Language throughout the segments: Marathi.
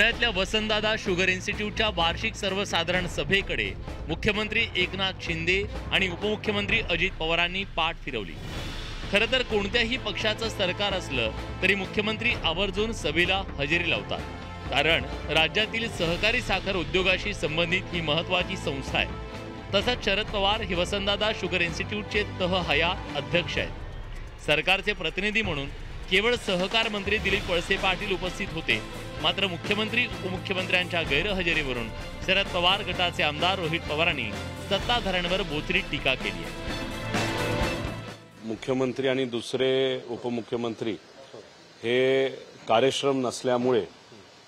पुण्यातल्या वसंतदादा शुगर इन्स्टिट्यूटच्या वार्षिक सर्वसाधारण सभेकडे मुख्यमंत्री एकनाथ शिंदे आणि उपमुख्यमंत्री अजित पवारांनी पाठ फिरवली। खरं तर कोणत्याही पक्षाचं सरकार असलं तरी मुख्यमंत्री आवर्जून सभेला हजेरी लावतात, कारण राज्यातील सहकारी साखर उद्योगाशी संबंधित ही महत्त्वाची संस्था आहे। तसंच शरद पवार हे वसंतदादा शुगर इन्स्टिट्यूटचे हयात अध्यक्ष आहेत। सरकारचे प्रतिनिधी म्हणून केवळ सहकार मंत्री दिलीप वळसे पाटील उपस्थित होते, मात्र मुख्यमंत्री उपमुख्यमंत्र्यांच्या गैरहजेरीवरून शरद पवार गटाचे आमदार रोहित पवारांनी सत्ताधाऱ्यांवर बोचरी टीका केली आहे। मुख्यमंत्री आणि दुसरे उपमुख्यमंत्री हे कार्यक्षम नसल्यामुळे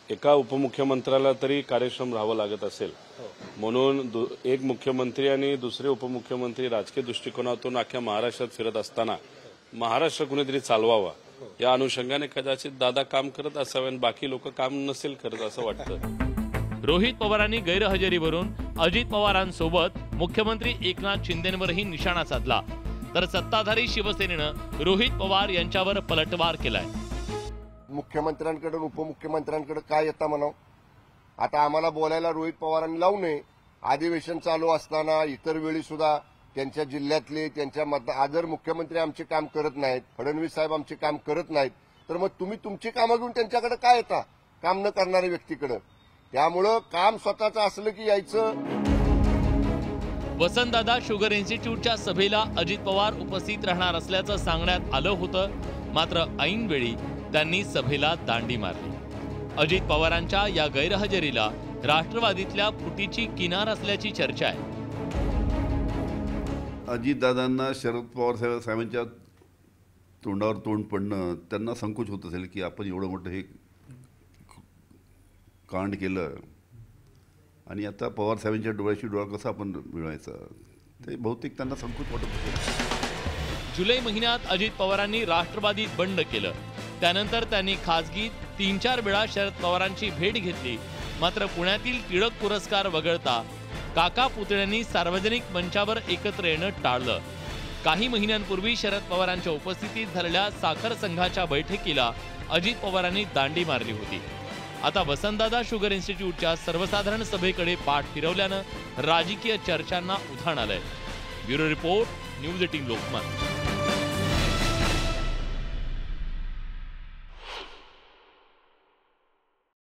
एका उपमुख्यमंत्र्याला तरी कार्यक्षम राहावं लागत असेल, म्हणून एक मुख्यमंत्री आणि दुसरे उपमुख्यमंत्री राजकीय दृष्टिकोनातून अख्ख्या महाराष्ट्रात फिरत असताना महाराष्ट्र कुणीतरी चालवावा या अनुषंगाने कदाचित दादा काम करत असावे आणि बाकी लोक काम नसेल करत असं वाटतं। रोहित पवारांनी गैरहजेरीवरून अजित पवारांसोबत मुख्यमंत्री एकनाथ शिंदेंवरही निशाणा साधला, तर सत्ताधारी शिवसेनेनं रोहित पवार यांच्यावर पलटवार केलाय। मुख्यमंत्र्यांकडे उपमुख्यमंत्र्यांकडे काय येतं म्हणावं, आता आम्हाला बोलायला रोहित पवारांनी लावू नये। अधिवेशन चालू असताना इतर वेळी सुद्धा त्यांच्या जिल्ह्यातले त्यांच्या जर मुख्यमंत्री आमचे काम करत नाहीत, फडणवीस साहेब आमचे काम करत नाहीत, तर मग तुम्ही तुमची कामं घेऊन त्यांच्याकडे काय येता, काम न करणाऱ्या व्यक्तीकडे। त्यामुळं काम स्वतःचं असलं की यायचं। वसंतदादा शुगर इन्स्टिट्यूटच्या सभेला अजित पवार उपस्थित राहणार असल्याचं सांगण्यात आलं होतं, मात्र ऐनवेळी त्यांनी सभेला दांडी मारली। अजित पवारांच्या या गैरहजेरीला राष्ट्रवादीतल्या फुटीची किनार असल्याची चर्चा आहे। अजितदादांना शरद पवार साहेबांच्या तोंडावर तोंड पडणं त्यांना संकोच होत असेल की आपण एवढं मोठं हे कांड केलं आणि आता पवार साहेबांच्या डोळ्याशी डोळा कसा आपण मिळवायचा, ते बहुतेक त्यांना संकोच वाटत असेल। जुलै महिन्यात अजित पवारांनी राष्ट्रवादीत बंड केलं, त्यानंतर त्यांनी खासगी 3-4 वेळा शरद पवारांची भेट घेतली, मात्र पुण्यातील टिळक पुरस्कार वगळता काका पुतळ्यांनी सार्वजनिक मंचावर एकत्र येणं टाळलं। काही महिन्यांपूर्वी शरद पवारांच्या उपस्थितीत झालेल्या साखर संघाच्या बैठकीला अजित पवारांनी दांडी मारली होती। आता वसंतदादा शुगर इन्स्टिट्यूटच्या सर्वसाधारण सभेकडे पाठ फिरवल्यानं राजकीय चर्चांना उधाण आलंय। Bureau report, news 18 Lokmat.